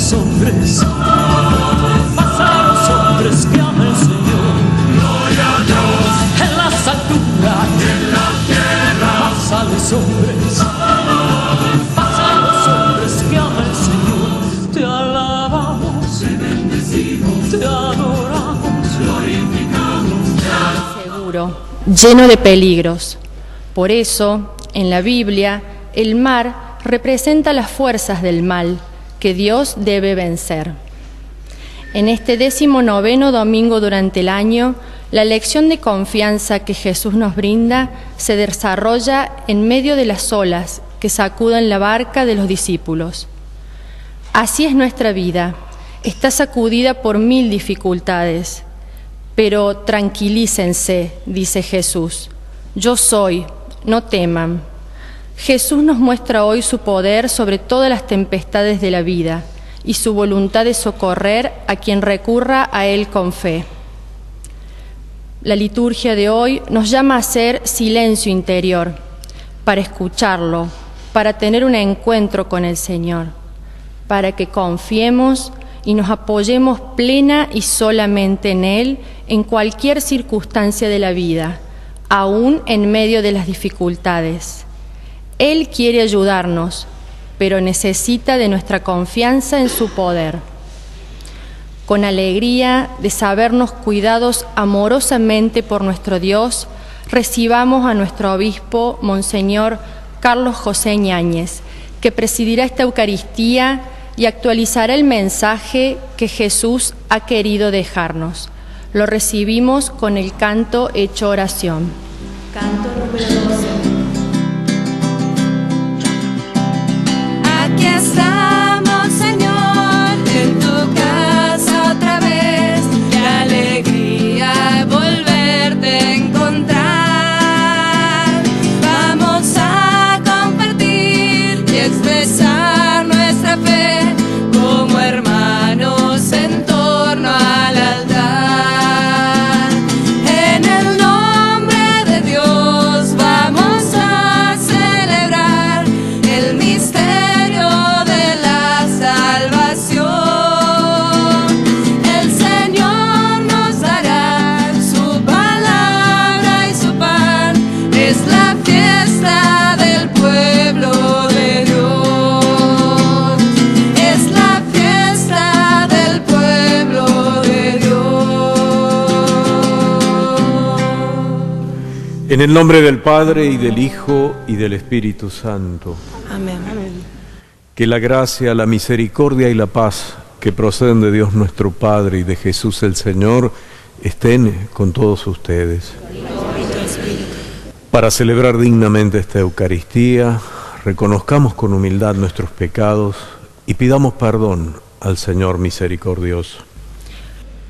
los hombres, paz a los hombres que ama el Señor. Gloria a Dios en las alturas y en la tierra. Paz a los hombres, paz a los hombres que ama el Señor. Te alabamos, te bendecimos, te adoramos, glorificamos. Seguro, lleno de peligros. Por eso, en la Biblia, el mar representa las fuerzas del mal que Dios debe vencer. En este 19º domingo durante el año, la lección de confianza que Jesús nos brinda se desarrolla en medio de las olas que sacuden la barca de los discípulos. Así es nuestra vida, está sacudida por 1000 dificultades, pero tranquilícense, dice Jesús, yo soy, no teman. Jesús nos muestra hoy su poder sobre todas las tempestades de la vida y su voluntad de socorrer a quien recurra a Él con fe. La liturgia de hoy nos llama a hacer silencio interior, para escucharlo, para tener un encuentro con el Señor, para que confiemos y nos apoyemos plena y solamente en Él en cualquier circunstancia de la vida, aún en medio de las dificultades. Él quiere ayudarnos, pero necesita de nuestra confianza en su poder. Con alegría de sabernos cuidados amorosamente por nuestro Dios, recibamos a nuestro obispo, Monseñor Carlos José Ñáñez, que presidirá esta Eucaristía y actualizará el mensaje que Jesús ha querido dejarnos. Lo recibimos con el canto hecho oración. Canto número 12. Aquí estamos, Señor, en tu casa otra vez. Qué alegría volverte a encontrar. Vamos a compartir y expresar nuestra fe como hermanos en torno al altar. En el nombre de Dios vamos a celebrar el misterio de la salvación. El Señor nos dará su palabra y su pan. Es la fiesta del pueblo de Dios. Es la fiesta del pueblo de Dios. En el nombre del Padre, y del Hijo, y del Espíritu Santo. Amén. Que la gracia, la misericordia y la paz que proceden de Dios nuestro Padre y de Jesús el Señor estén con todos ustedes. Para celebrar dignamente esta Eucaristía, reconozcamos con humildad nuestros pecados y pidamos perdón al Señor misericordioso.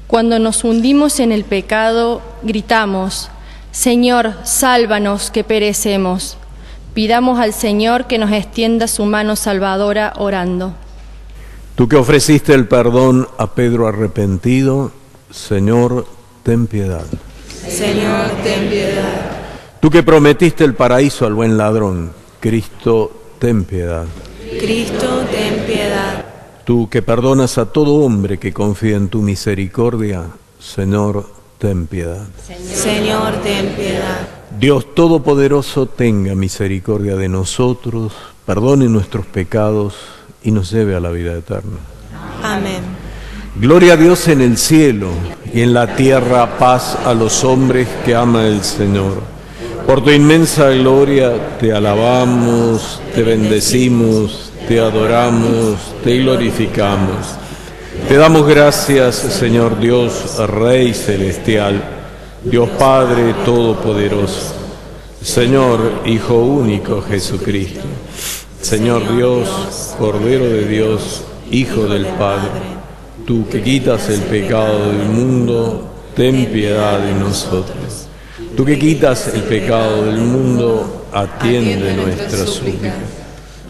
Cuando nos hundimos en el pecado, gritamos, Señor, sálvanos que perecemos. Pidamos al Señor que nos extienda su mano salvadora orando. Tú que ofreciste el perdón a Pedro arrepentido, Señor, ten piedad. Señor, ten piedad. Tú que prometiste el paraíso al buen ladrón, Cristo, ten piedad. Cristo, ten piedad. Tú que perdonas a todo hombre que confía en tu misericordia, Señor, ten piedad. Señor, ten piedad. Dios Todopoderoso, tenga misericordia de nosotros, perdone nuestros pecados y nos lleve a la vida eterna. Amén. Gloria a Dios en el cielo y en la tierra paz a los hombres que ama el Señor. Por tu inmensa gloria te alabamos, te bendecimos, te adoramos, te glorificamos. Te damos gracias, Señor Dios, Rey Celestial, Dios Padre Todopoderoso, Señor Hijo Único Jesucristo, Señor Dios, Cordero de Dios, Hijo del Padre, tú que quitas el pecado del mundo, ten piedad de nosotros. Tú que quitas el pecado del mundo, atiende nuestra súplica.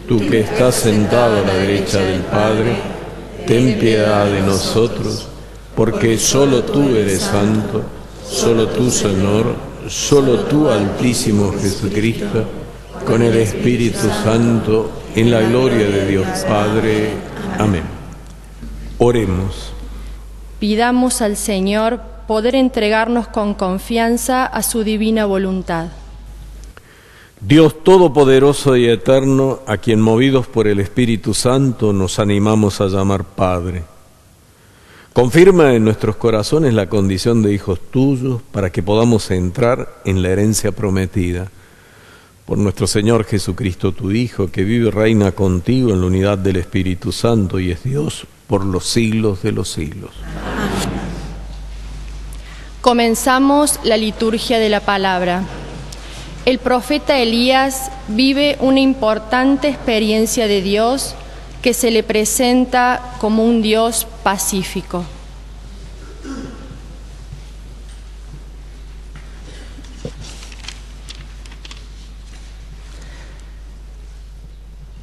Tú que estás sentado a la derecha del Padre, ten piedad de nosotros, porque solo tú eres santo, solo tú, Señor, solo tú, Altísimo Jesucristo, con el Espíritu Santo, en la gloria de Dios Padre. Amén. Oremos. Pidamos al Señor poder entregarnos con confianza a su divina voluntad. Dios Todopoderoso y Eterno, a quien movidos por el Espíritu Santo nos animamos a llamar Padre, confirma en nuestros corazones la condición de hijos tuyos para que podamos entrar en la herencia prometida. Por nuestro Señor Jesucristo, tu Hijo, que vive y reina contigo en la unidad del Espíritu Santo y es Dios por los siglos de los siglos. Comenzamos la liturgia de la palabra. El profeta Elías vive una importante experiencia de Dios que se le presenta como un Dios pacífico.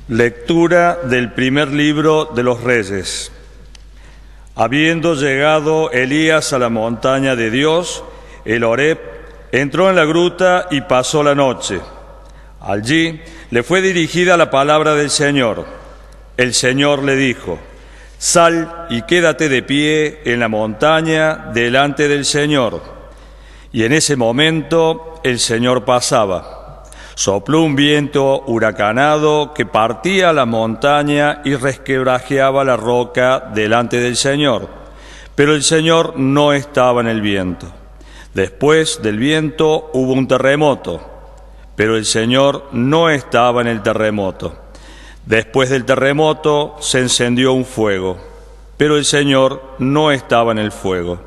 Lectura del primer libro de los Reyes. Habiendo llegado Elías a la montaña de Dios, el Horeb, entró en la gruta y pasó la noche. Allí le fue dirigida la palabra del Señor. El Señor le dijo: sal y quédate de pie en la montaña delante del Señor. Y en ese momento el Señor pasaba. Sopló un viento huracanado que partía la montaña y resquebrajeaba la roca delante del Señor. Pero el Señor no estaba en el viento. Después del viento hubo un terremoto, pero el Señor no estaba en el terremoto. Después del terremoto se encendió un fuego, pero el Señor no estaba en el fuego.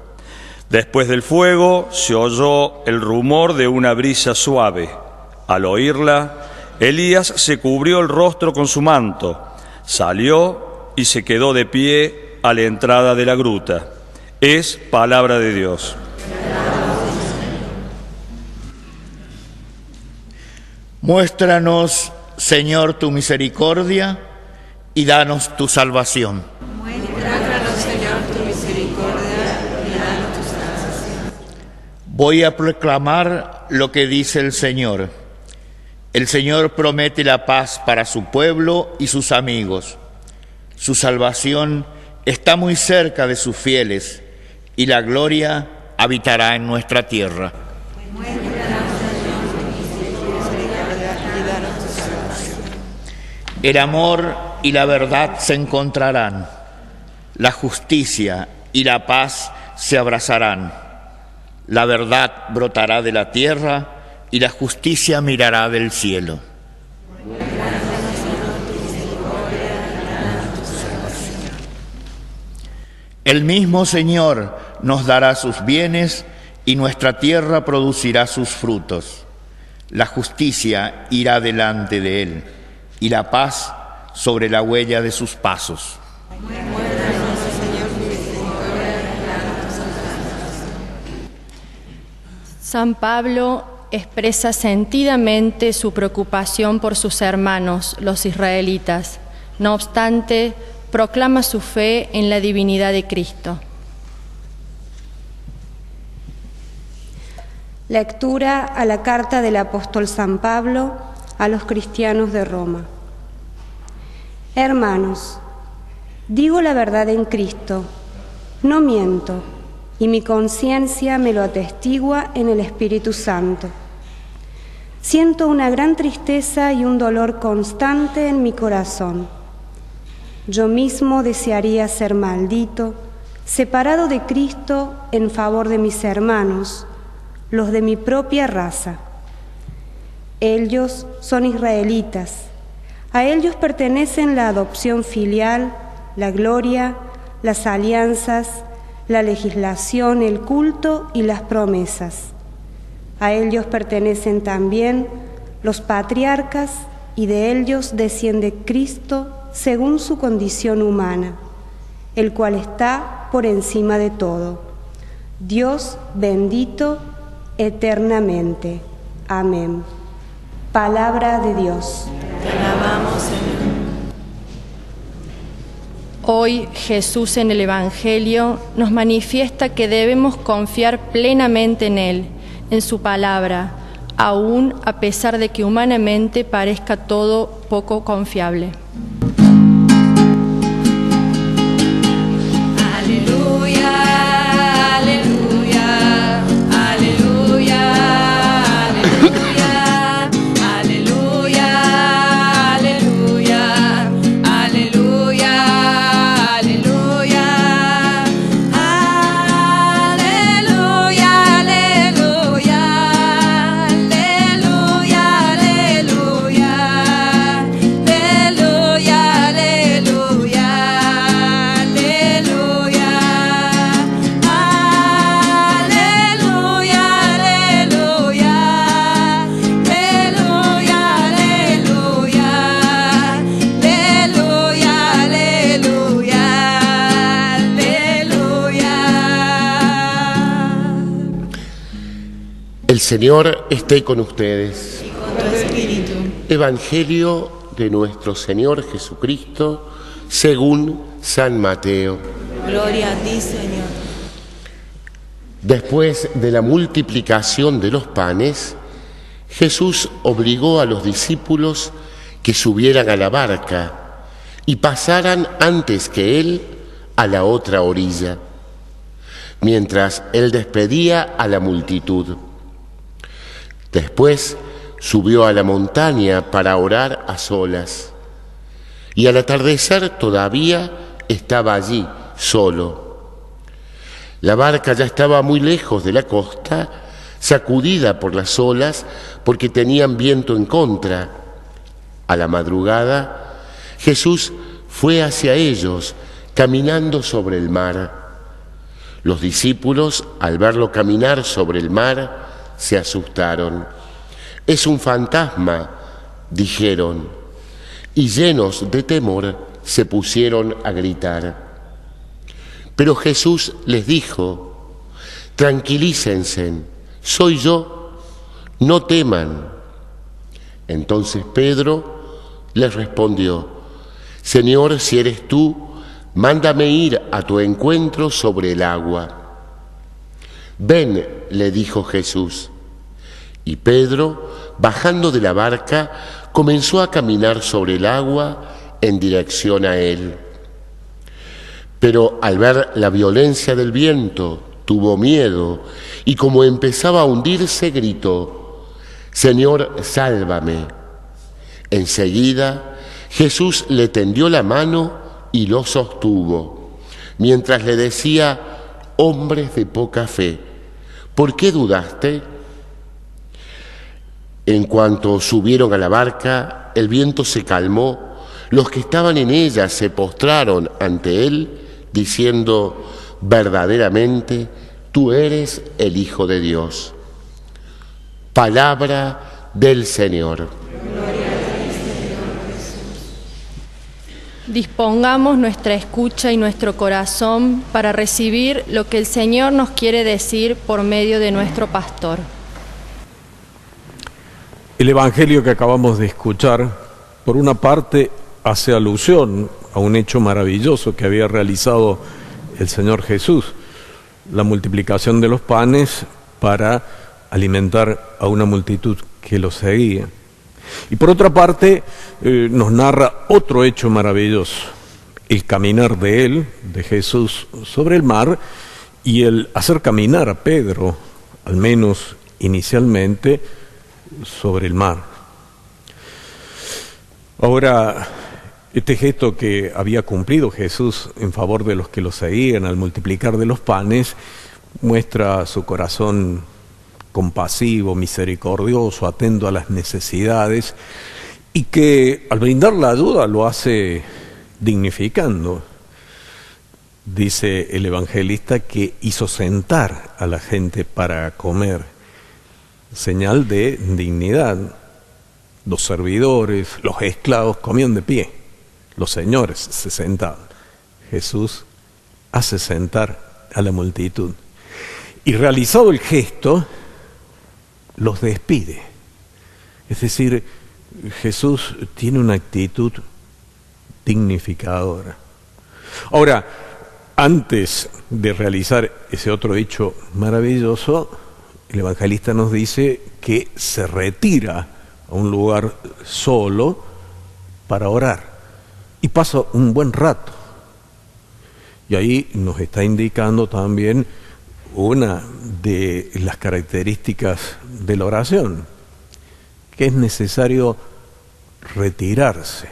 Después del fuego se oyó el rumor de una brisa suave. Al oírla, Elías se cubrió el rostro con su manto, salió y se quedó de pie a la entrada de la gruta. Es palabra de Dios. Muéstranos, Señor, tu misericordia y danos tu salvación. Muéstranos, Señor, tu misericordia y danos tu salvación. Voy a proclamar lo que dice el Señor. El Señor promete la paz para su pueblo y sus amigos. Su salvación está muy cerca de sus fieles y la gloria habitará en nuestra tierra. El amor y la verdad se encontrarán, la justicia y la paz se abrazarán. La verdad brotará de la tierra y la justicia mirará del cielo. El mismo Señor nos dará sus bienes y nuestra tierra producirá sus frutos. La justicia irá delante de él y la paz sobre la huella de sus pasos. San Pablo expresa sentidamente su preocupación por sus hermanos, los israelitas. No obstante, proclama su fe en la divinidad de Cristo. Lectura a la carta del apóstol San Pablo a los cristianos de Roma. Hermanos, digo la verdad en Cristo, no miento, y mi conciencia me lo atestigua en el Espíritu Santo. Siento una gran tristeza y un dolor constante en mi corazón. Yo mismo desearía ser maldito, separado de Cristo en favor de mis hermanos, los de mi propia raza. Ellos son israelitas. A ellos pertenecen la adopción filial, la gloria, las alianzas, la legislación, el culto y las promesas. A ellos pertenecen también los patriarcas y de ellos desciende Cristo según su condición humana, el cual está por encima de todo. Dios bendito eternamente. Amén. Palabra de Dios. Te alabamos, Señor. Hoy Jesús en el Evangelio nos manifiesta que debemos confiar plenamente en Él, en su palabra, aún a pesar de que humanamente parezca todo poco confiable. Señor esté con ustedes. Y con tu espíritu. Evangelio de nuestro Señor Jesucristo según San Mateo. Gloria a ti, Señor. Después de la multiplicación de los panes, Jesús obligó a los discípulos que subieran a la barca y pasaran antes que él a la otra orilla, mientras él despedía a la multitud. Después subió a la montaña para orar a solas, y al atardecer todavía estaba allí solo. La barca ya estaba muy lejos de la costa, sacudida por las olas porque tenían viento en contra. A la madrugada, Jesús fue hacia ellos, caminando sobre el mar. Los discípulos, al verlo caminar sobre el mar, se asustaron. «Es un fantasma», dijeron, y llenos de temor se pusieron a gritar. Pero Jesús les dijo: «Tranquilícense, soy yo, no teman». Entonces Pedro les respondió: «Señor, si eres tú, mándame ir a tu encuentro sobre el agua». «Ven», le dijo Jesús. Y Pedro, bajando de la barca, comenzó a caminar sobre el agua en dirección a él. Pero al ver la violencia del viento, tuvo miedo y como empezaba a hundirse, gritó: «Señor, sálvame». Enseguida Jesús le tendió la mano y lo sostuvo, mientras le decía: «Hombres de poca fe, ¿por qué dudaste?». En cuanto subieron a la barca, el viento se calmó. Los que estaban en ella se postraron ante él, diciendo: «Verdaderamente, tú eres el Hijo de Dios». Palabra del Señor. Dispongamos nuestra escucha y nuestro corazón para recibir lo que el Señor nos quiere decir por medio de nuestro pastor. El Evangelio que acabamos de escuchar, por una parte, hace alusión a un hecho maravilloso que había realizado el Señor Jesús, la multiplicación de los panes para alimentar a una multitud que lo seguía. Y por otra parte, nos narra otro hecho maravilloso, el caminar de él, de Jesús, sobre el mar, y el hacer caminar a Pedro, al menos inicialmente, sobre el mar. Ahora, este gesto que había cumplido Jesús en favor de los que lo seguían al multiplicar de los panes, muestra su corazón compasivo, misericordioso, atento a las necesidades, y que al brindar la ayuda lo hace dignificando. Dice el evangelista que hizo sentar a la gente para comer, señal de dignidad. Los servidores, los esclavos comían de pie, los señores se sentaban. Jesús hace sentar a la multitud. Y realizado el gesto, los despide. Es decir, Jesús tiene una actitud dignificadora. Ahora, antes de realizar ese otro hecho maravilloso, el evangelista nos dice que se retira a un lugar solo para orar y pasa un buen rato. Y ahí nos está indicando también una de las características de la oración, que es necesario retirarse.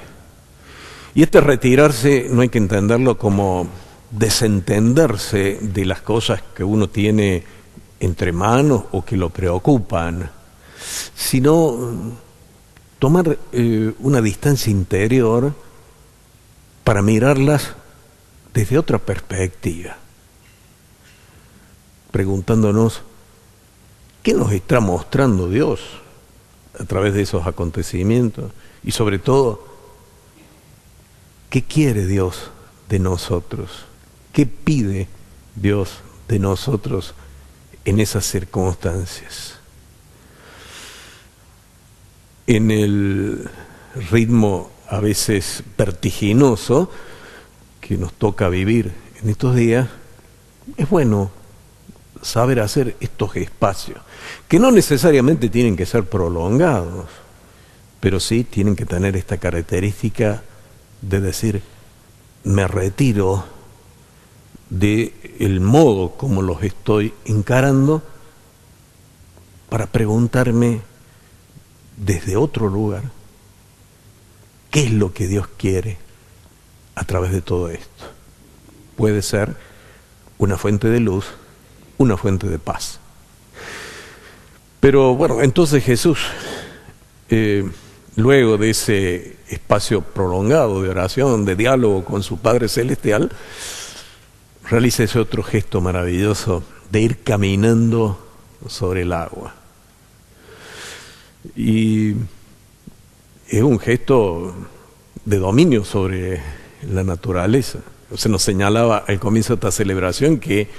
Y este retirarse no hay que entenderlo como desentenderse de las cosas que uno tiene entre manos o que lo preocupan, sino tomar una distancia interior para mirarlas desde otra perspectiva, preguntándonos qué nos está mostrando Dios a través de esos acontecimientos y sobre todo qué quiere Dios de nosotros, qué pide Dios de nosotros en esas circunstancias. en el ritmo a veces vertiginoso que nos toca vivir en estos días, es bueno saber hacer estos espacios, que no necesariamente tienen que ser prolongados, pero sí tienen que tener esta característica de decir, me retiro del modo como los estoy encarando para preguntarme desde otro lugar qué es lo que Dios quiere a través de todo esto. Puede ser una fuente de luz, una fuente de paz. Pero bueno, entonces Jesús, luego de ese espacio prolongado de oración, de diálogo con su Padre Celestial, realiza ese otro gesto maravilloso de ir caminando sobre el agua. Y es un gesto de dominio sobre la naturaleza. Se nos señalaba al comienzo de esta celebración que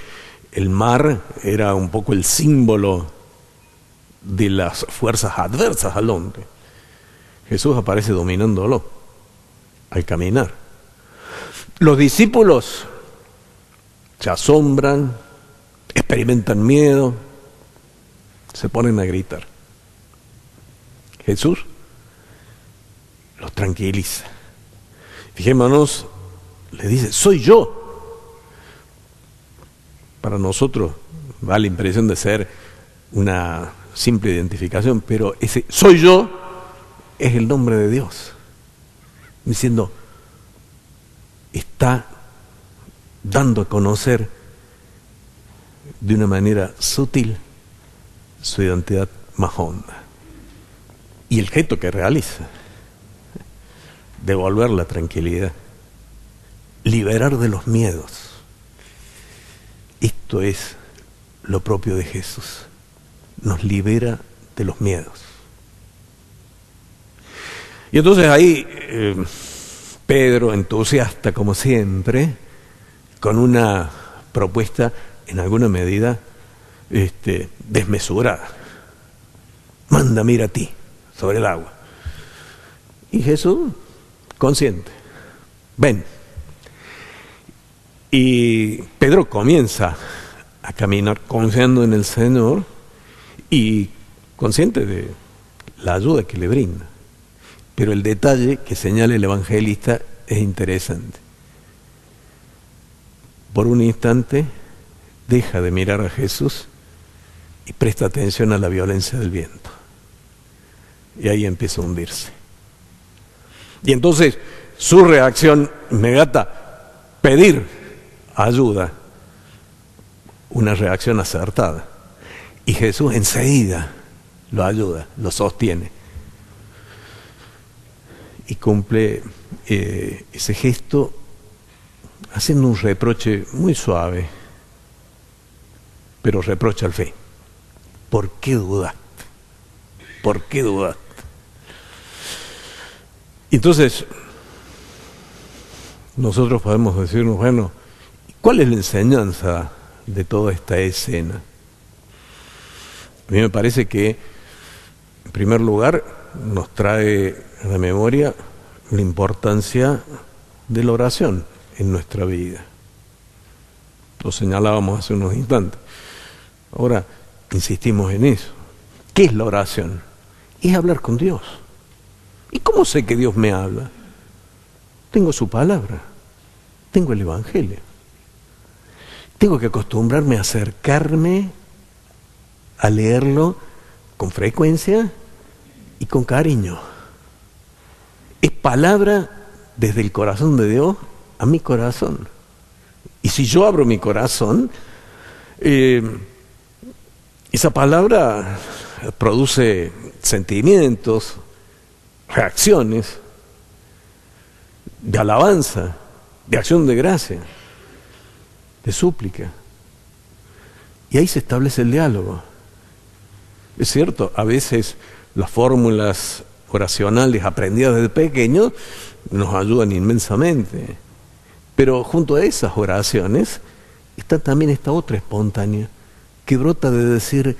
el mar era un poco el símbolo de las fuerzas adversas al hombre. Jesús aparece dominándolo al caminar. Los discípulos se asombran, experimentan miedo, se ponen a gritar. Jesús los tranquiliza. Fijémonos, le dice, soy yo. Para nosotros da la impresión de ser una simple identificación, pero ese soy yo es el nombre de Dios, diciendo, está dando a conocer de una manera sutil su identidad más honda. Y el gesto que realiza, devolver la tranquilidad, liberar de los miedos. Esto es lo propio de Jesús, nos libera de los miedos. Y entonces ahí Pedro, entusiasta como siempre, con una propuesta en alguna medida desmesurada. Mándame ir a ti sobre el agua. Y Jesús, consciente, ven. Y Pedro comienza a caminar confiando en el Señor y consciente de la ayuda que le brinda. Pero el detalle que señala el evangelista es interesante. Por un instante deja de mirar a Jesús y presta atención a la violencia del viento. Y ahí empieza a hundirse. Y entonces su reacción inmediata, pedir ayuda, una reacción acertada. Y Jesús enseguida lo ayuda, lo sostiene. Y cumple ese gesto haciendo un reproche muy suave, pero reproche al fin. ¿Por qué dudaste? ¿Por qué dudaste? Entonces, nosotros podemos decirnos, bueno, ¿cuál es la enseñanza de toda esta escena? A mí me parece que, en primer lugar, nos trae a la memoria la importancia de la oración en nuestra vida. Lo señalábamos hace unos instantes. Ahora insistimos en eso. ¿Qué es la oración? Es hablar con Dios. ¿Y cómo sé que Dios me habla? Tengo su palabra, tengo el Evangelio. Tengo que acostumbrarme a acercarme a leerlo con frecuencia y con cariño. Es palabra desde el corazón de Dios a mi corazón. Y si yo abro mi corazón, esa palabra produce sentimientos, reacciones de alabanza, de acción de gracia, de súplica. Y ahí se establece el diálogo. Es cierto, a veces las fórmulas oracionales aprendidas desde pequeños nos ayudan inmensamente. Pero junto a esas oraciones está también esta otra espontánea que brota de decir,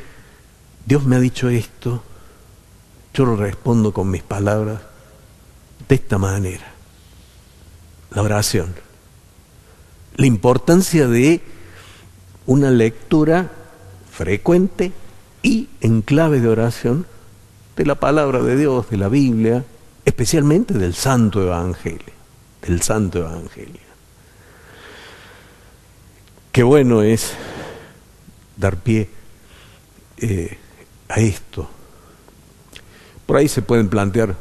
Dios me ha dicho esto, yo lo respondo con mis palabras de esta manera. La oración. La importancia de una lectura frecuente y en clave de oración de la palabra de Dios, de la Biblia, especialmente del Santo Evangelio. Del Santo Evangelio. Qué bueno es dar pie a esto. Por ahí se pueden plantear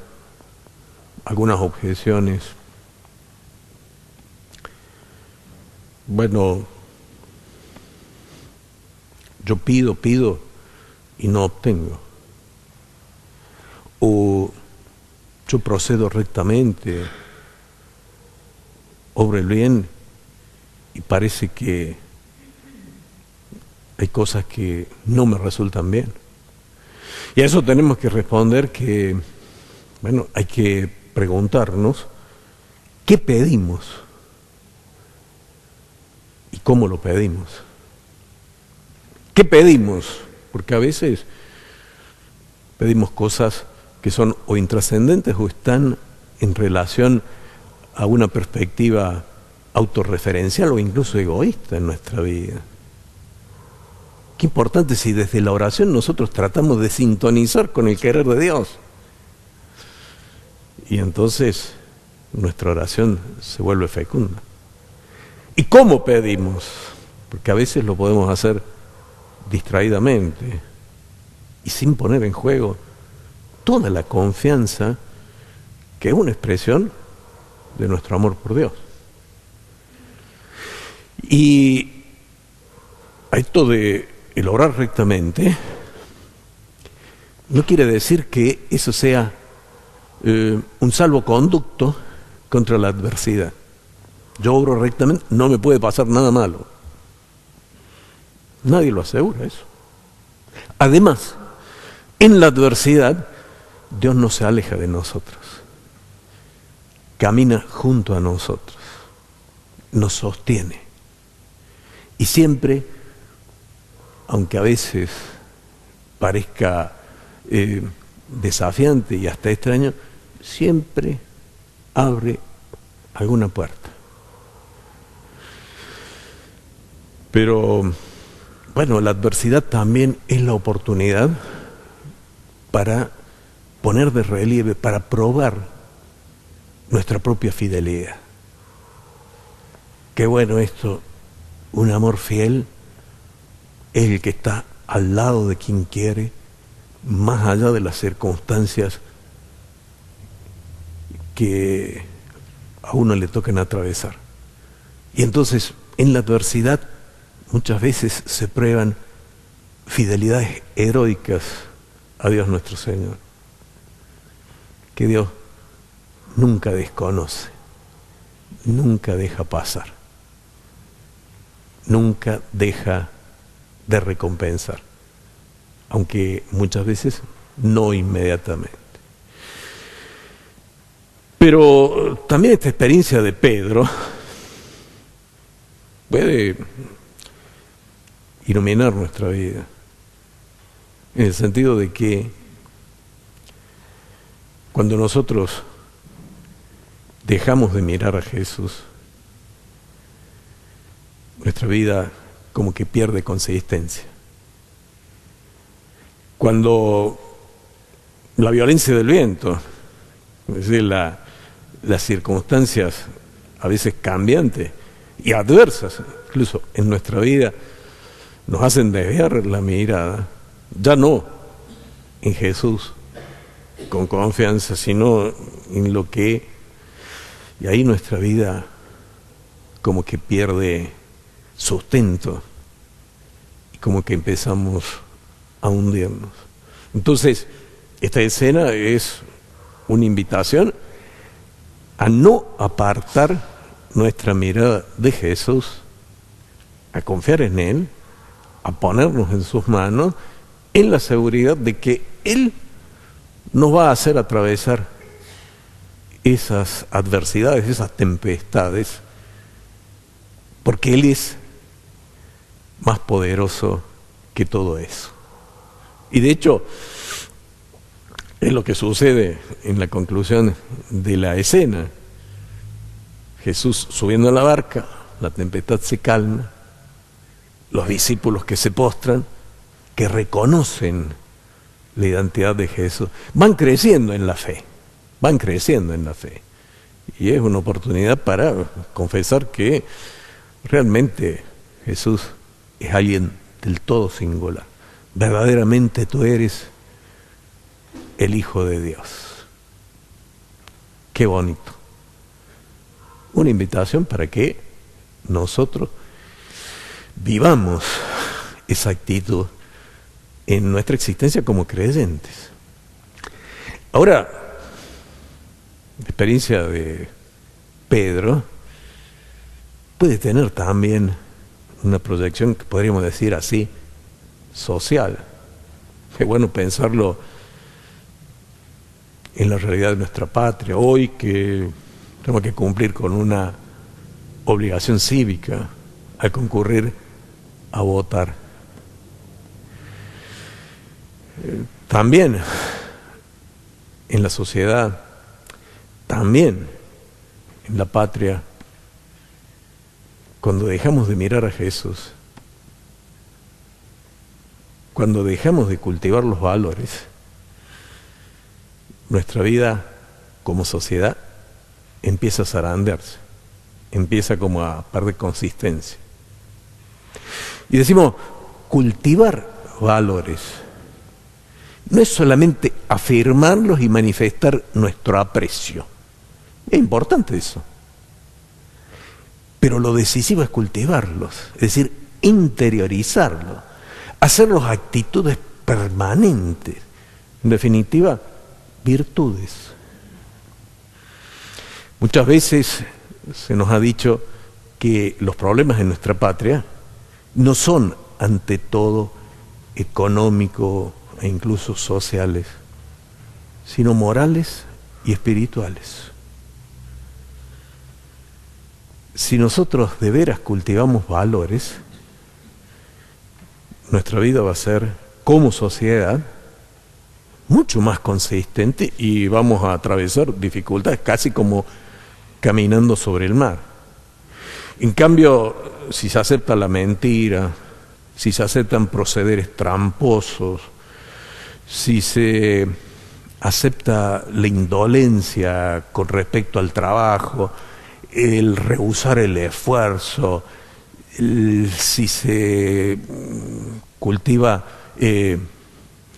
algunas objeciones. Bueno, yo pido y no obtengo. O yo procedo rectamente, obro el bien y parece que hay cosas que no me resultan bien. Y a eso tenemos que responder que, bueno, hay que preguntarnos ¿qué pedimos? ¿Y cómo lo pedimos? ¿Qué pedimos? Porque a veces pedimos cosas que son o intrascendentes o están en relación a una perspectiva autorreferencial o incluso egoísta en nuestra vida. Qué importante si desde la oración nosotros tratamos de sintonizar con el querer de Dios. Y entonces nuestra oración se vuelve fecunda. ¿Y cómo pedimos? Porque a veces lo podemos hacer distraídamente y sin poner en juego toda la confianza que es una expresión de nuestro amor por Dios. Y esto de el orar rectamente no quiere decir que eso sea un salvoconducto contra la adversidad. Yo obro rectamente, no me puede pasar nada malo. Nadie lo asegura eso. Además, en la adversidad, Dios no se aleja de nosotros. Camina junto a nosotros. Nos sostiene. Y siempre, aunque a veces parezca desafiante y hasta extraño, siempre abre alguna puerta. Pero, bueno, la adversidad también es la oportunidad para poner de relieve, para probar nuestra propia fidelidad. Qué bueno esto, un amor fiel es el que está al lado de quien quiere, más allá de las circunstancias que a uno le toquen atravesar. Y entonces, en la adversidad, muchas veces se prueban fidelidades heroicas a Dios nuestro Señor, que Dios nunca desconoce, nunca deja pasar, nunca deja de recompensar, aunque muchas veces no inmediatamente. Pero también esta experiencia de Pedro puede iluminar nuestra vida, en el sentido de que cuando nosotros dejamos de mirar a Jesús, nuestra vida como que pierde consistencia. Cuando la violencia del viento, es decir, las circunstancias a veces cambiantes y adversas, incluso en nuestra vida, nos hacen desviar la mirada, ya no en Jesús con confianza, sino en lo que, y ahí nuestra vida como que pierde sustento y como que empezamos a hundirnos. Entonces, esta escena es una invitación a no apartar nuestra mirada de Jesús, a confiar en Él, a ponernos en sus manos, en la seguridad de que Él nos va a hacer atravesar esas adversidades, esas tempestades, porque Él es más poderoso que todo eso. Y de hecho, Es lo que sucede en la conclusión de la escena. Jesús subiendo a la barca, la tempestad se calma, los discípulos que se postran, que reconocen la identidad de Jesús, van creciendo en la fe. Y es una oportunidad para confesar que realmente Jesús es alguien del todo singular. Verdaderamente tú eres el Hijo de Dios. Qué bonito. Una invitación para que nosotros vivamos esa actitud en nuestra existencia como creyentes. Ahora, la experiencia de Pedro puede tener también una proyección que podríamos decir así, social. Es bueno pensarlo en la realidad de nuestra patria, hoy que tenemos que cumplir con una obligación cívica al concurrir a votar. También en la sociedad, también en la patria, cuando dejamos de mirar a Jesús, cuando dejamos de cultivar los valores, nuestra vida como sociedad empieza a zarandearse, empieza como a perder consistencia. Y decimos, cultivar valores no es solamente afirmarlos y manifestar nuestro aprecio. Es importante eso. Pero lo decisivo es cultivarlos, es decir, interiorizarlos, hacerlos actitudes permanentes. En definitiva, virtudes. Muchas veces se nos ha dicho que los problemas en nuestra patria no son ante todo económicos e incluso sociales, sino morales y espirituales. Si nosotros de veras cultivamos valores, nuestra vida va a ser, como sociedad, mucho más consistente y vamos a atravesar dificultades casi como caminando sobre el mar. En cambio, si se acepta la mentira, si se aceptan procederes tramposos, si se acepta la indolencia con respecto al trabajo, el rehusar el esfuerzo, si se cultiva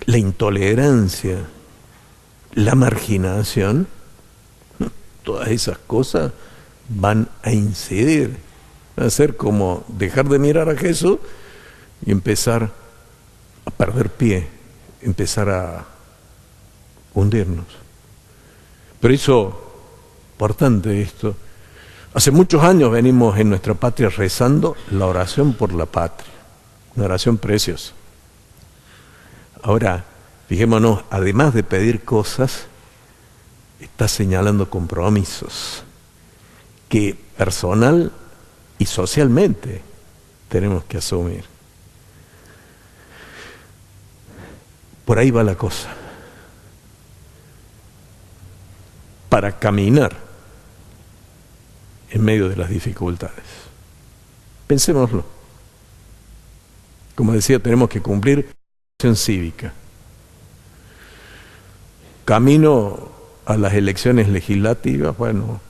la intolerancia, la marginación, todas esas cosas van a incidir, van a ser como dejar de mirar a Jesús y empezar a perder pie, empezar a hundirnos. Pero eso, importante esto, hace muchos años venimos en nuestra patria rezando la oración por la patria, una oración preciosa. Ahora, fijémonos, además de pedir cosas, está señalando compromisos que personal y socialmente tenemos que asumir. Por ahí va la cosa. Para caminar en medio de las dificultades. Pensémoslo. Como decía, tenemos que cumplir la acción cívica. Camino a las elecciones legislativas, bueno,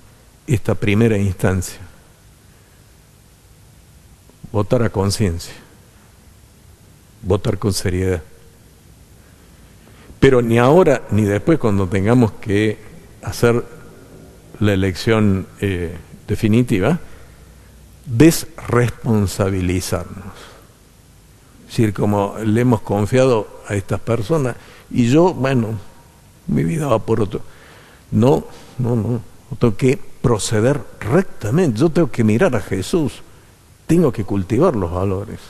esta primera instancia. Votar a conciencia. Votar con seriedad. Pero ni ahora ni después, cuando tengamos que hacer la elección definitiva, desresponsabilizarnos. Es decir, como le hemos confiado a estas personas, y yo, bueno, mi vida va por otro. No, tengo que proceder rectamente, yo tengo que mirar a Jesús, tengo que cultivar los valores.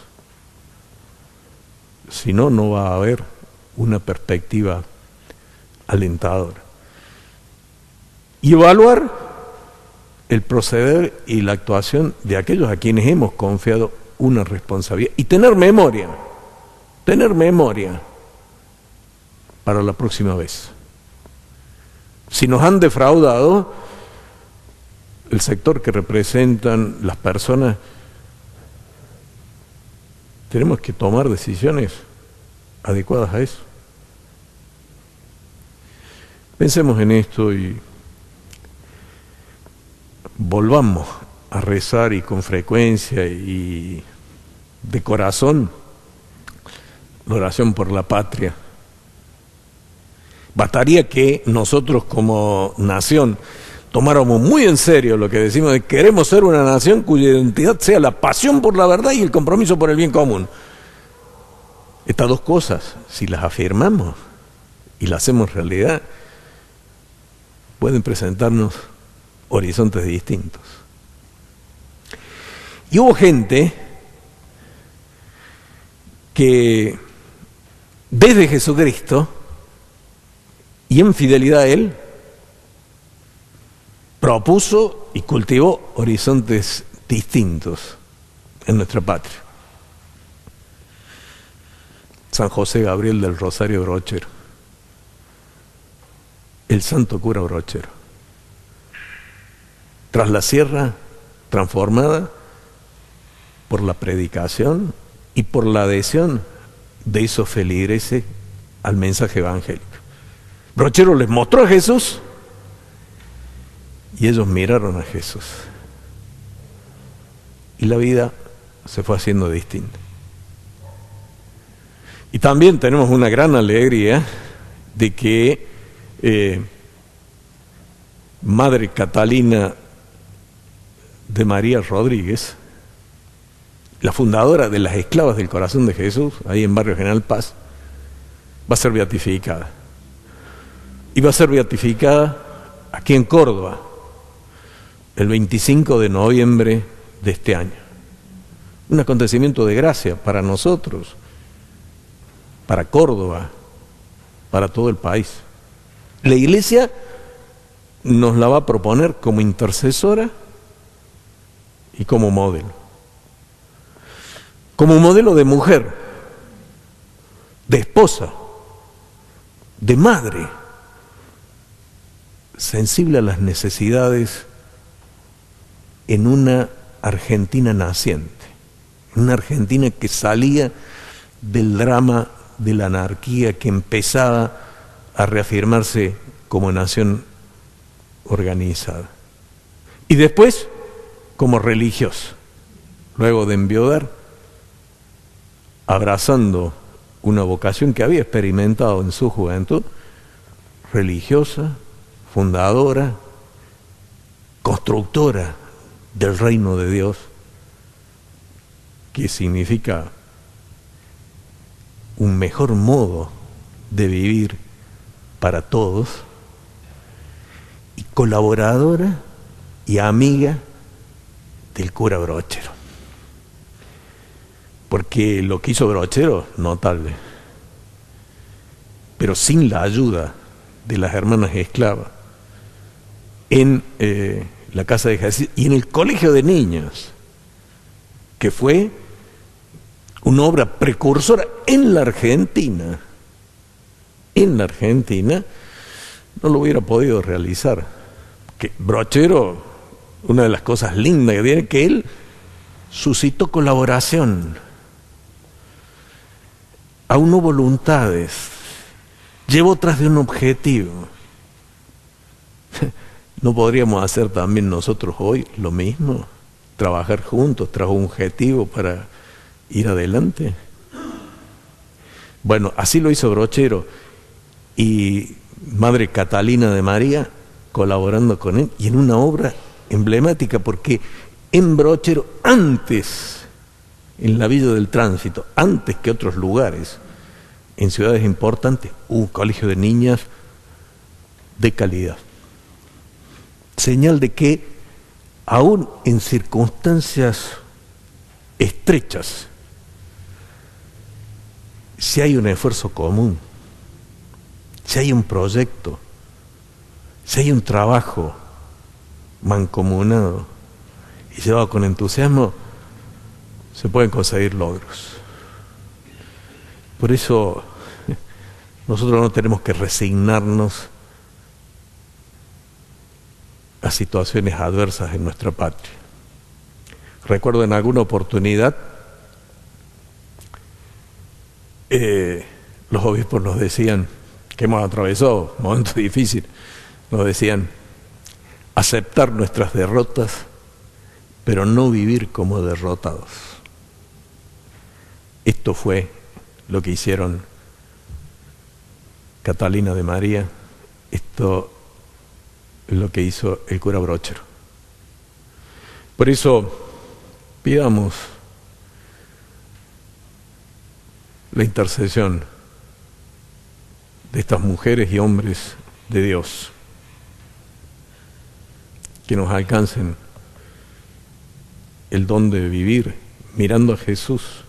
Si no, no va a haber una perspectiva alentadora. Y evaluar el proceder y la actuación de aquellos a quienes hemos confiado una responsabilidad. Y tener memoria para la próxima vez. Si nos han defraudado, el sector que representan las personas, tenemos que tomar decisiones adecuadas a eso. Pensemos en esto y volvamos a rezar y con frecuencia y de corazón la oración por la patria. Bastaría que nosotros como nación tomáramos muy en serio lo que decimos de queremos ser una nación cuya identidad sea la pasión por la verdad y el compromiso por el bien común. Estas dos cosas, si las afirmamos y las hacemos realidad, pueden presentarnos horizontes distintos. Y hubo gente que desde Jesucristo y en fidelidad a Él propuso y cultivó horizontes distintos en nuestra patria. San José Gabriel del Rosario Brochero, el santo cura Brochero, tras la sierra transformada por la predicación y por la adhesión de esos feligreses al mensaje evangélico. Brochero les mostró a Jesús y ellos miraron a Jesús. Y la vida se fue haciendo distinta. Y también tenemos una gran alegría de que Madre Catalina de María Rodríguez, la fundadora de las Esclavas del Corazón de Jesús, ahí en Barrio General Paz, va a ser beatificada. Y va a ser beatificada aquí en Córdoba, el 25 de noviembre de este año. Un acontecimiento de gracia para nosotros, para Córdoba, para todo el país. La Iglesia nos la va a proponer como intercesora y como modelo. Como modelo de mujer, de esposa, de madre, sensible a las necesidades en una Argentina naciente, una Argentina que salía del drama de la anarquía, que empezaba a reafirmarse como nación organizada. Y después, como religiosa, luego de enviudar, abrazando una vocación que había experimentado en su juventud, religiosa, fundadora, constructora del reino de Dios, que significa un mejor modo de vivir para todos, y colaboradora y amiga del cura Brochero. Porque lo que hizo Brochero, notable, pero sin la ayuda de las hermanas esclavas, en la casa de ejercicio y en el colegio de niños, que fue una obra precursora en la Argentina, no lo hubiera podido realizar. Que Brochero, una de las cosas lindas que tiene, que él suscitó colaboración, aunó voluntades, llevó tras de un objetivo. ¿No podríamos hacer también nosotros hoy lo mismo? Trabajar juntos tras un objetivo para ir adelante. Bueno, así lo hizo Brochero, y Madre Catalina de María colaborando con él, y en una obra emblemática, porque en Brochero, antes, en la Villa del Tránsito, antes que otros lugares, en ciudades importantes, hubo un colegio de niñas de calidad. Señal de que, aún en circunstancias estrechas, si hay un esfuerzo común, si hay un proyecto, si hay un trabajo mancomunado y llevado con entusiasmo, se pueden conseguir logros. Por eso nosotros no tenemos que resignarnos las situaciones adversas en nuestra patria. Recuerdo en alguna oportunidad los obispos nos decían, que hemos atravesado momentos difíciles, nos decían aceptar nuestras derrotas, pero no vivir como derrotados. Esto fue lo que hicieron Catalina de María, esto es lo que hizo el cura Brochero. Por eso pidamos la intercesión de estas mujeres y hombres de Dios, que nos alcancen el don de vivir mirando a Jesús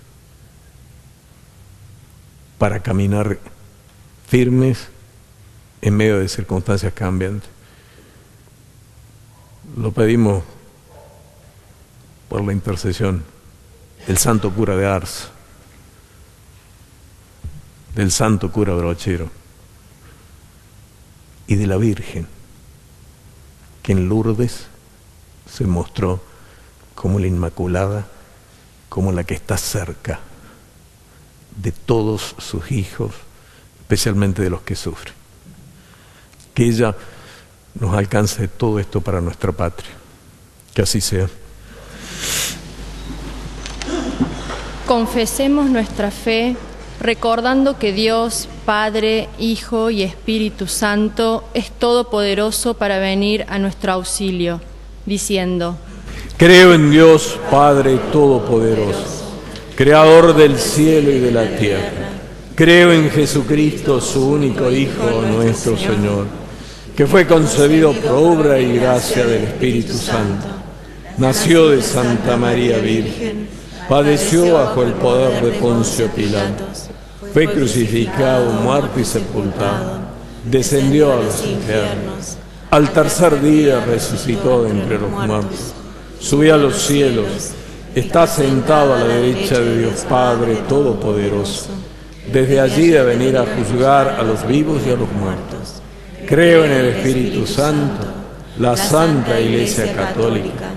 para caminar firmes en medio de circunstancias cambiantes. Lo pedimos por la intercesión del santo cura de Ars, del santo cura Brochero y de la Virgen, que en Lourdes se mostró como la Inmaculada, como la que está cerca de todos sus hijos, especialmente de los que sufren. Que ella nos alcance todo esto para nuestra patria. Que así sea. Confesemos nuestra fe, recordando que Dios, Padre, Hijo y Espíritu Santo, es todopoderoso para venir a nuestro auxilio, diciendo: Creo en Dios, Padre Todopoderoso, Creador del cielo y de la tierra. Creo en Jesucristo, su único Hijo, nuestro Señor, que fue concebido por obra y gracia del Espíritu Santo. Nació de Santa María Virgen, padeció bajo el poder de Poncio Pilato, fue crucificado, muerto y sepultado, descendió a los infiernos, al tercer día resucitó de entre los muertos, subió a los cielos, está sentado a la derecha de Dios Padre Todopoderoso, desde allí de venir a juzgar a los vivos y a los muertos. Creo en el Espíritu Santo, la Santa Iglesia Católica,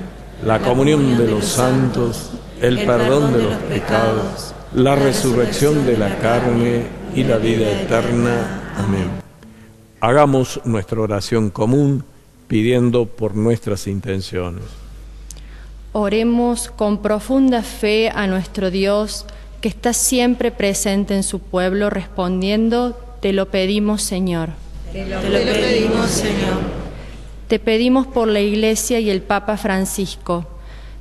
la comunión de los santos, el perdón de los pecados, la resurrección de la carne y la vida eterna. Amén. Hagamos nuestra oración común pidiendo por nuestras intenciones. Oremos con profunda fe a nuestro Dios, que está siempre presente en su pueblo, respondiendo: te lo pedimos, Señor. Te lo pedimos, Señor. Te pedimos por la Iglesia y el Papa Francisco,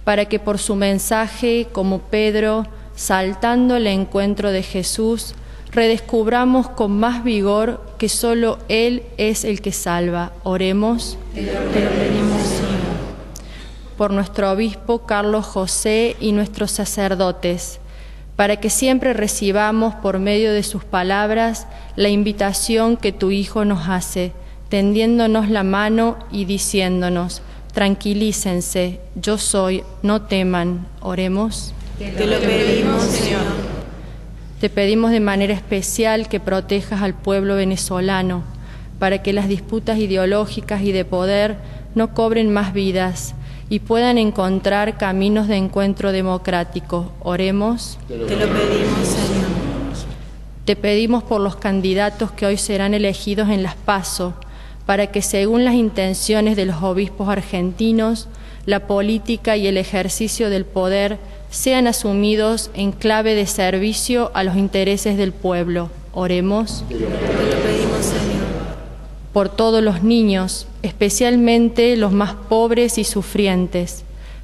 para que por su mensaje, como Pedro, saltando al encuentro de Jesús, redescubramos con más vigor que solo Él es el que salva. Oremos. Te lo pedimos, Señor. Por nuestro obispo Carlos José y nuestros sacerdotes, para que siempre recibamos por medio de sus palabras la invitación que tu Hijo nos hace, tendiéndonos la mano y diciéndonos: tranquilícense, yo soy, no teman. Oremos. Te lo pedimos, Señor. Te pedimos de manera especial que protejas al pueblo venezolano, para que las disputas ideológicas y de poder no cobren más vidas y puedan encontrar caminos de encuentro democrático. Oremos. Te lo pedimos, Señor. Te pedimos por los candidatos que hoy serán elegidos en las PASO, para que según las intenciones de los obispos argentinos, la política y el ejercicio del poder sean asumidos en clave de servicio a los intereses del pueblo. Oremos. Te lo pedimos, Señor. Por todos los niños, especialmente los más pobres y sufrientes,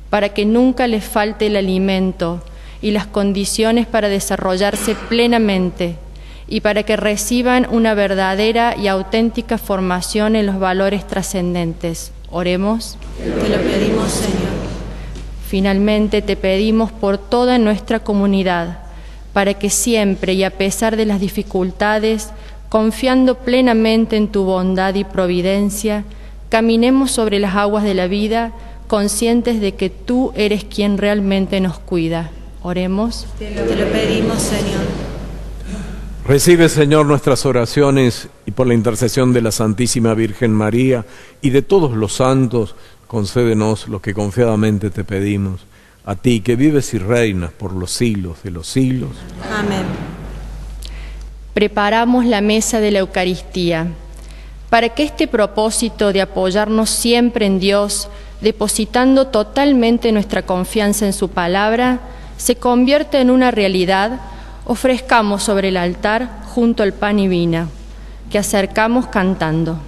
para que nunca les falte el alimento y las condiciones para desarrollarse plenamente, y para que reciban una verdadera y auténtica formación en los valores trascendentes. Oremos. Te lo pedimos, Señor. Finalmente, te pedimos por toda nuestra comunidad, para que siempre y a pesar de las dificultades, confiando plenamente en tu bondad y providencia, caminemos sobre las aguas de la vida, conscientes de que tú eres quien realmente nos cuida. Oremos. Te lo pedimos, Señor. Recibe, Señor, nuestras oraciones y por la intercesión de la Santísima Virgen María y de todos los santos, concédenos lo que confiadamente te pedimos. A ti, que vives y reinas por los siglos de los siglos. Amén. Preparamos la mesa de la Eucaristía para que este propósito de apoyarnos siempre en Dios, depositando totalmente nuestra confianza en su palabra, se convierta en una realidad. Ofrezcamos sobre el altar junto al pan y vino, que acercamos cantando.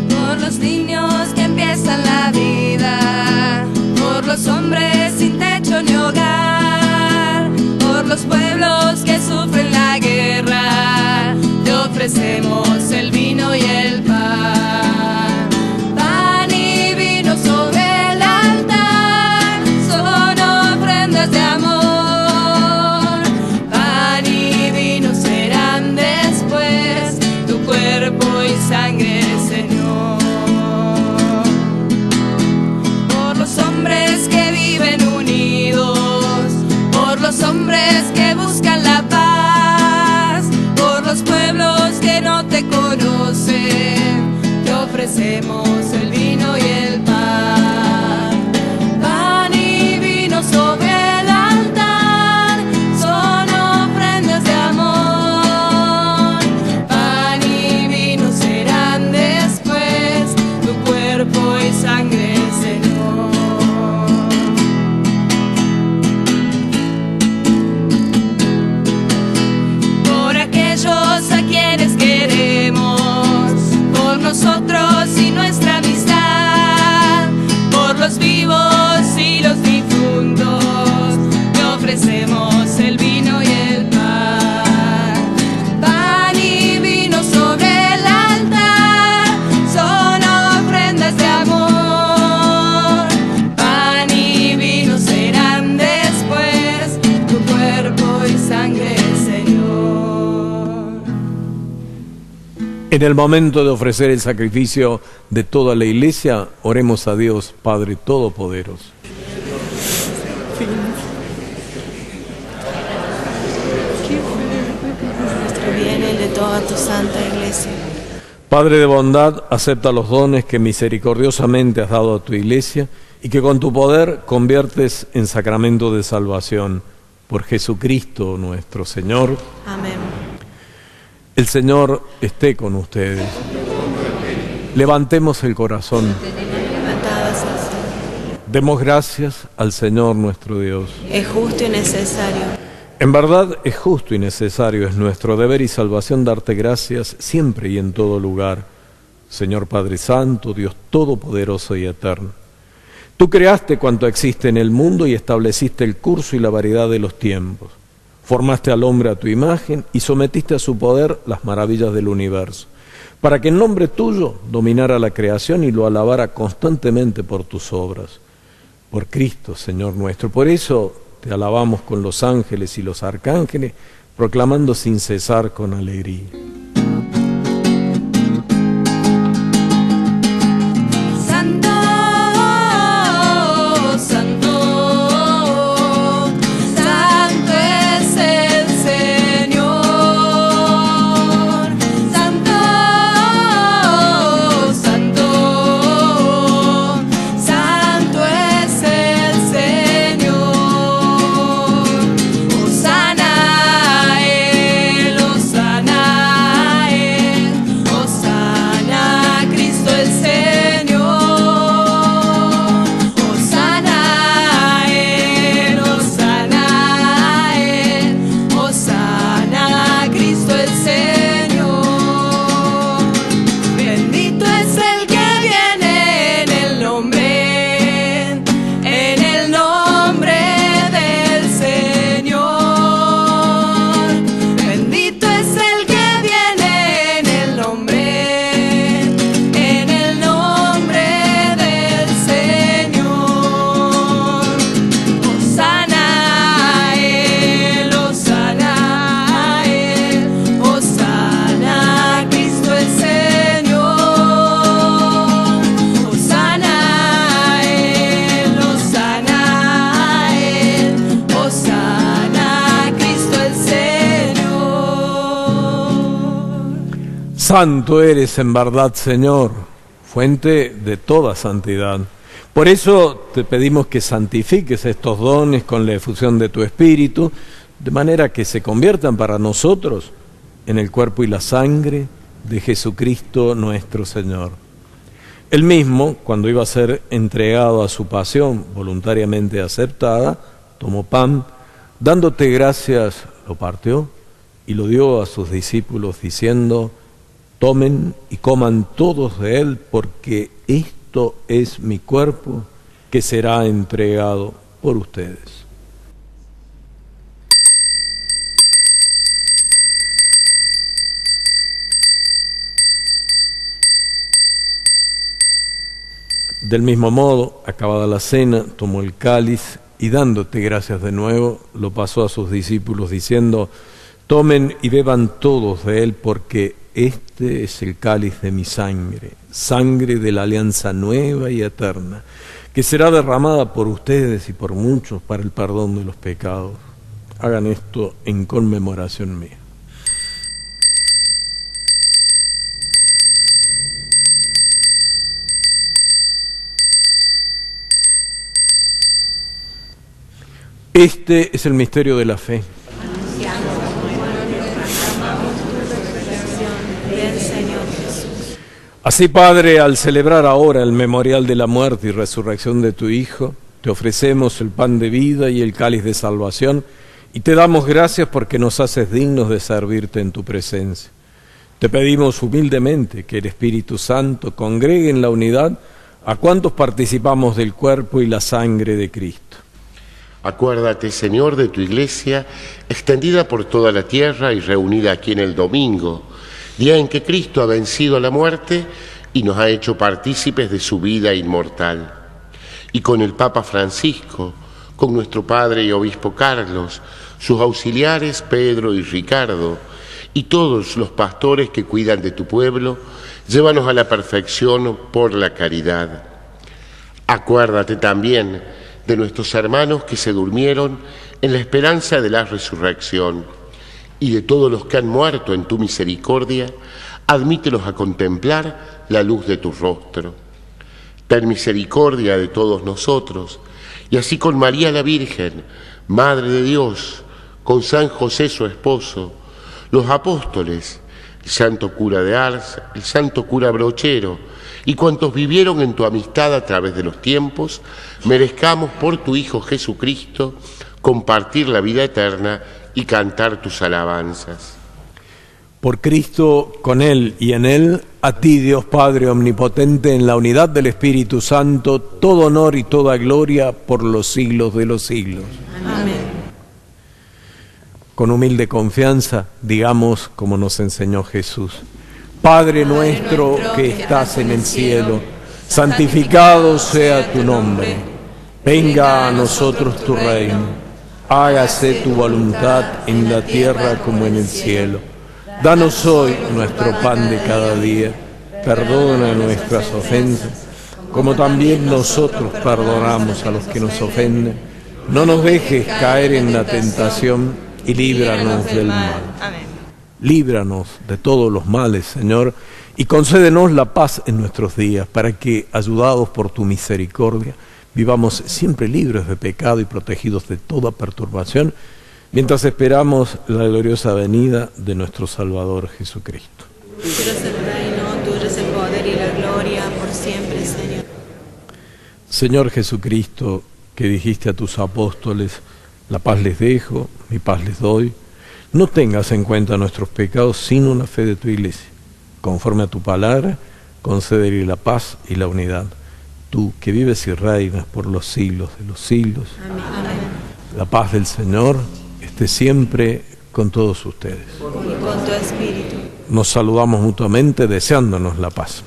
Por los niños que empiezan la vida, por los hombres sin techo ni hogar, por los pueblos que sufren la guerra, te ofrecemos el vino y el pan. Pan y vino sobre el altar, son ofrendas de amor. Pan y vino serán después tu cuerpo y sangre, Señor. Por los hombres que viven unidos, por los hombres que buscan la paz, por los pueblos que no te conocen, te ofrecemos el vino y el pan. Pan y vino sobre el altar, son ofrendas de amor. Pan y vino serán después tu cuerpo y sangre, Señor. Por aquellos a quienes queremos, por nosotros y nuestra amistad, por los vivos y los difuntos, te ofrecemos el vino y el pan. Pan y vino sobre el altar, son ofrendas de amor. Pan y vino serán después tu cuerpo y sangre, Señor. En el momento de ofrecer el sacrificio de toda la Iglesia, oremos a Dios, Padre Todopoderoso. Nuestro bien y el de toda tu santa Iglesia. Padre de bondad, acepta los dones que misericordiosamente has dado a tu Iglesia y que con tu poder conviertes en sacramento de salvación. Por Jesucristo nuestro Señor. Amén. El Señor esté con ustedes. Levantemos el corazón. Levantadas al Señor. Demos gracias al Señor nuestro Dios. Es justo y necesario. En verdad es justo y necesario, es nuestro deber y salvación darte gracias siempre y en todo lugar, Señor Padre Santo, Dios Todopoderoso y Eterno. Tú creaste cuanto existe en el mundo y estableciste el curso y la variedad de los tiempos. Formaste al hombre a tu imagen y sometiste a su poder las maravillas del universo, para que en nombre tuyo dominara la creación y lo alabara constantemente por tus obras. Por Cristo, Señor nuestro. Por eso te alabamos con los ángeles y los arcángeles, proclamando sin cesar con alegría. Santo, santo, santo es el Señor. Santo, santo, santo es el Señor. Hosana, Hosana. Santo eres en verdad, Señor, fuente de toda santidad. Por eso te pedimos que santifiques estos dones con la efusión de tu Espíritu, de manera que se conviertan para nosotros en el cuerpo y la sangre de Jesucristo nuestro Señor. Él mismo, cuando iba a ser entregado a su pasión voluntariamente aceptada, tomó pan, dándote gracias, lo partió y lo dio a sus discípulos diciendo: tomen y coman todos de él, porque esto es mi cuerpo que será entregado por ustedes. Del mismo modo, acabada la cena, tomó el cáliz y dándote gracias de nuevo, lo pasó a sus discípulos diciendo: tomen y beban todos de él, porque este es el cáliz de mi sangre, sangre de la alianza nueva y eterna, que será derramada por ustedes y por muchos para el perdón de los pecados. Hagan esto en conmemoración mía. Este es el misterio de la fe. Así, Padre, al celebrar ahora el memorial de la muerte y resurrección de tu Hijo, te ofrecemos el pan de vida y el cáliz de salvación, y te damos gracias porque nos haces dignos de servirte en tu presencia. Te pedimos humildemente que el Espíritu Santo congregue en la unidad a cuantos participamos del cuerpo y la sangre de Cristo. Acuérdate, Señor, de tu Iglesia, extendida por toda la tierra y reunida aquí en el domingo, día en que Cristo ha vencido a la muerte y nos ha hecho partícipes de su vida inmortal. Y con el Papa Francisco, con nuestro Padre y Obispo Carlos, sus auxiliares Pedro y Ricardo, y todos los pastores que cuidan de tu pueblo, llévanos a la perfección por la caridad. Acuérdate también de nuestros hermanos que se durmieron en la esperanza de la resurrección, y de todos los que han muerto en tu misericordia, admítelos a contemplar la luz de tu rostro. Ten misericordia de todos nosotros, y así con María la Virgen, Madre de Dios, con San José su esposo, los apóstoles, el santo cura de Ars, el santo cura Brochero, y cuantos vivieron en tu amistad a través de los tiempos, merezcamos por tu Hijo Jesucristo compartir la vida eterna y cantar tus alabanzas. Por Cristo, con Él y en Él, a ti, Dios Padre Omnipotente, en la unidad del Espíritu Santo, todo honor y toda gloria por los siglos de los siglos. Amén. Con humilde confianza, digamos como nos enseñó Jesús: Padre nuestro que estás en el cielo, santificado sea tu nombre. Venga a nosotros tu reino. Hágase tu voluntad en la tierra como en el cielo. Danos hoy nuestro pan de cada día. Perdona nuestras ofensas, como también nosotros perdonamos a los que nos ofenden. No nos dejes caer en la tentación y líbranos del mal. Amén. Líbranos de todos los males, Señor, y concédenos la paz en nuestros días, para que, ayudados por tu misericordia, vivamos siempre libres de pecado y protegidos de toda perturbación, mientras esperamos la gloriosa venida de nuestro Salvador Jesucristo. Tuyo es el reino, tuyo es el poder y la gloria por siempre, Señor. Señor Jesucristo, que dijiste a tus apóstoles: la paz les dejo, mi paz les doy, no tengas en cuenta nuestros pecados, sino la fe de tu Iglesia. Conforme a tu palabra, concédele la paz y la unidad. Tú, que vives y reinas por los siglos de los siglos. Amén. La paz del Señor esté siempre con todos ustedes. Y con tu espíritu. Nos saludamos mutuamente deseándonos la paz.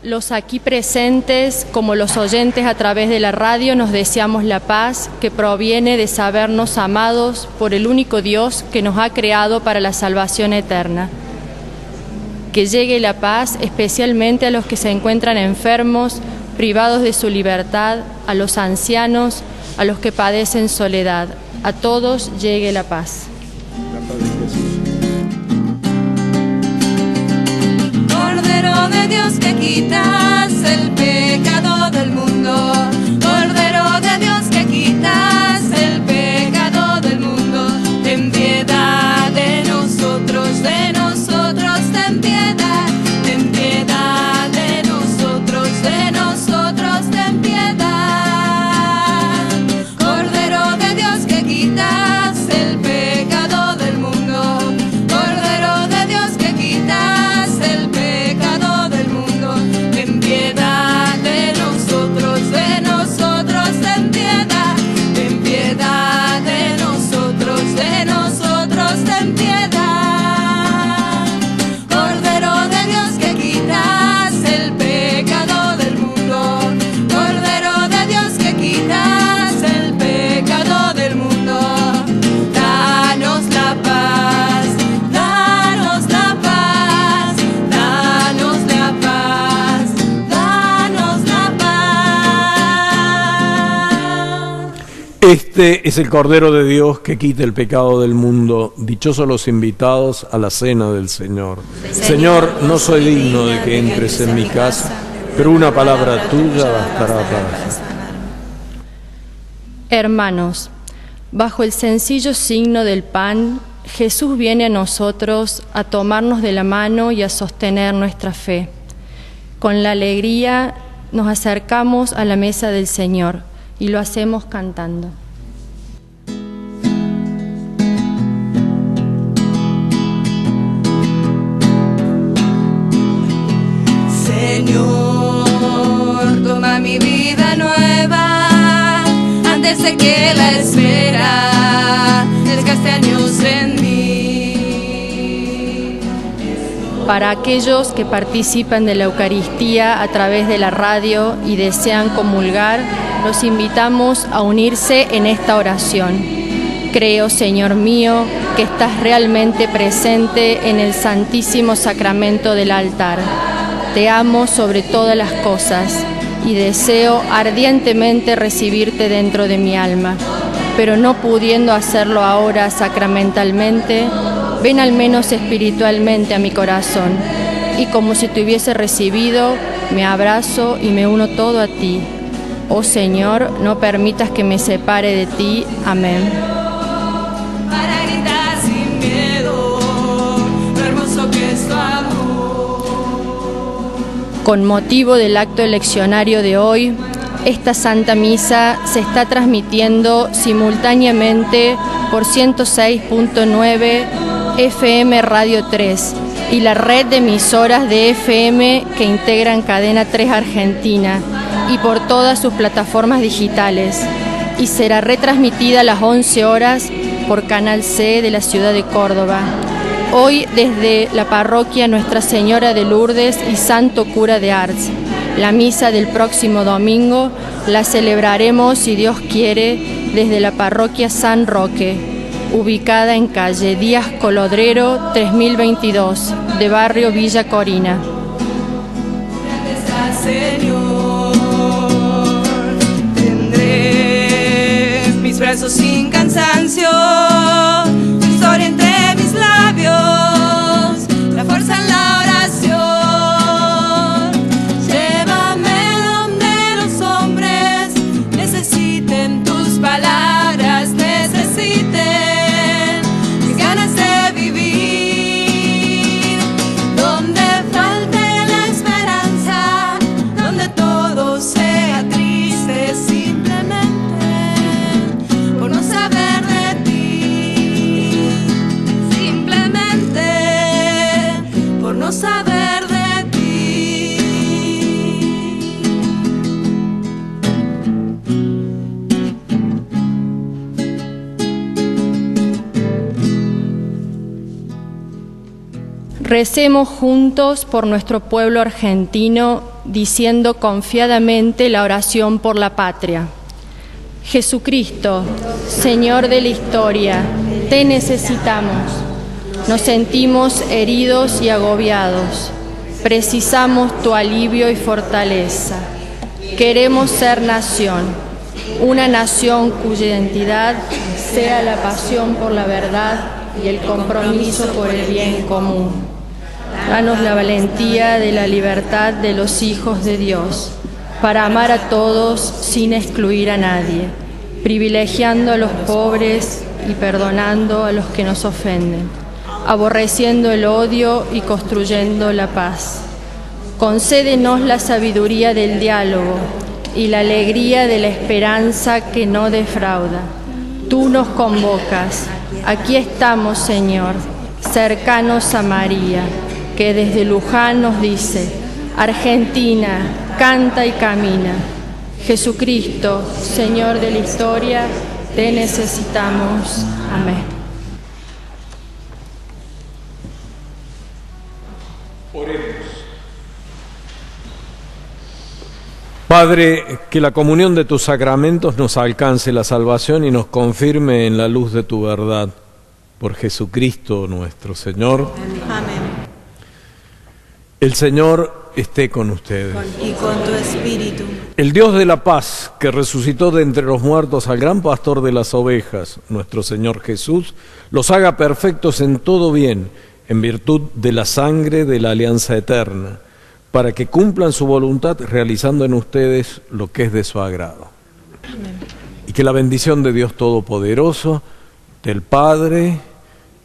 Los aquí presentes, como los oyentes a través de la radio, nos deseamos la paz que proviene de sabernos amados por el único Dios que nos ha creado para la salvación eterna. Que llegue la paz especialmente a los que se encuentran enfermos, privados de su libertad, a los ancianos, a los que padecen soledad. A todos llegue la paz. La paz de Jesús. de Dios que quitas el pecado del mundo, Cordero de Dios que quitas el pecado del mundo, ten piedad de nosotros, ten piedad, ten piedad de nosotros, ten piedad. Cordero de Dios que quitas el pecado del mundo, Cordero de Dios que quitas el pecado del mundo, ten piedad de nosotros, ten piedad, ten piedad de nosotros, ten piedad. Cordero de Dios que quitas el pecado del mundo, Cordero de Dios que quitas el pecado del mundo, danos la paz, danos la paz, danos la paz, danos la paz. Este es el Cordero de Dios que quita el pecado del mundo. Dichosos los invitados a la cena del Señor. Señor, no soy digno de que entres en mi casa, pero una palabra tuya bastará para... Hermanos, bajo el sencillo signo del pan, Jesús viene a nosotros a tomarnos de la mano y a sostener nuestra fe. Con la alegría nos acercamos a la mesa del Señor y lo hacemos cantando. Señor, toma mi vida nueva, antes de que la espera desgaste años en mí. Para aquellos que participan de la Eucaristía a través de la radio y desean comulgar, los invitamos a unirse en esta oración. Creo, Señor mío, que estás realmente presente en el Santísimo Sacramento del altar. Te amo sobre todas las cosas y deseo ardientemente recibirte dentro de mi alma, pero no pudiendo hacerlo ahora sacramentalmente, ven al menos espiritualmente a mi corazón, y como si te hubiese recibido, me abrazo y me uno todo a ti. Oh Señor, no permitas que me separe de ti. Amén. Para gritar sin miedo, lo hermoso que es tu amor. Con motivo del acto leccionario de hoy, esta Santa Misa se está transmitiendo simultáneamente por 106.9 FM Radio 3 y la red de emisoras de FM que integran Cadena 3 Argentina y por todas sus plataformas digitales, y será retransmitida a las 11 horas por Canal C de la ciudad de Córdoba. Hoy desde la parroquia Nuestra Señora de Lourdes y Santo Cura de Ars. La misa del próximo domingo la celebraremos, si Dios quiere, desde la parroquia San Roque, ubicada en calle Díaz Colodrero 3022, de barrio Villa Corina. Señor, tendré mis brazos sin cansancio, tu historia entre mis labios, la fuerza en la oración. Llévame donde los hombres necesiten tus palabras, necesiten mis ganas de vivir, donde falte la esperanza, donde todo sea triste simplemente por no saber de ti, simplemente por no saber de ti. Recemos juntos por nuestro pueblo argentino, diciendo confiadamente la oración por la patria. Jesucristo, Señor de la historia, te necesitamos. Nos sentimos heridos y agobiados. Precisamos tu alivio y fortaleza. Queremos ser nación, una nación cuya identidad sea la pasión por la verdad y el compromiso por el bien común. Danos la valentía de la libertad de los hijos de Dios, para amar a todos sin excluir a nadie, privilegiando a los pobres y perdonando a los que nos ofenden, aborreciendo el odio y construyendo la paz. Concédenos la sabiduría del diálogo y la alegría de la esperanza que no defrauda. Tú nos convocas. Aquí estamos, Señor, cercanos a María, que desde Luján nos dice: Argentina, canta y camina. Jesucristo, Señor de la historia, te necesitamos. Amén. Oremos. Padre, que la comunión de tus sacramentos nos alcance la salvación y nos confirme en la luz de tu verdad. Por Jesucristo nuestro Señor. Amén. El Señor esté con ustedes. Y con tu espíritu. El Dios de la paz, que resucitó de entre los muertos al gran pastor de las ovejas, nuestro Señor Jesús, los haga perfectos en todo bien, en virtud de la sangre de la alianza eterna, para que cumplan su voluntad realizando en ustedes lo que es de su agrado. Amén. Y que la bendición de Dios Todopoderoso, del Padre,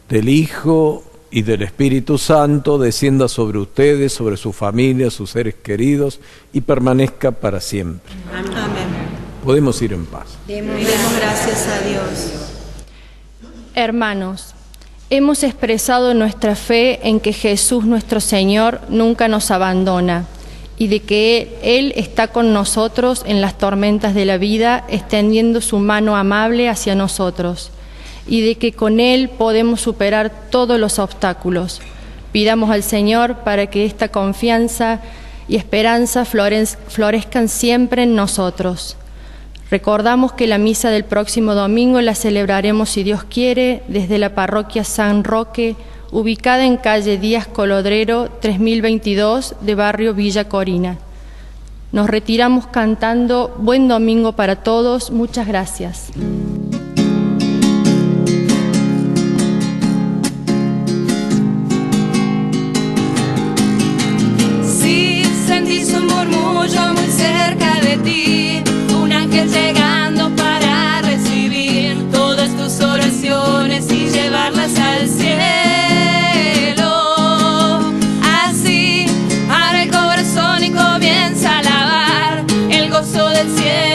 del Hijo y del Espíritu Santo descienda sobre ustedes, sobre su familia, sus seres queridos y permanezca para siempre. Amén. Podemos ir en paz. Demos gracias a Dios. Hermanos, hemos expresado nuestra fe en que Jesús nuestro Señor nunca nos abandona y de que Él está con nosotros en las tormentas de la vida, extendiendo su mano amable hacia nosotros, y de que con Él podemos superar todos los obstáculos. Pidamos al Señor para que esta confianza y esperanza florezcan siempre en nosotros. Recordamos que la misa del próximo domingo la celebraremos, si Dios quiere, desde la parroquia San Roque, ubicada en calle Díaz Colodrero, 3022, de barrio Villa Corina. Nos retiramos cantando Buen Domingo para todos. Muchas gracias. Si sentís un murmullo muy cerca de ti, un ángel llegando para recibir todas tus oraciones y llevarlas al cielo. Así, abre el corazón y comienza a alabar el gozo del cielo.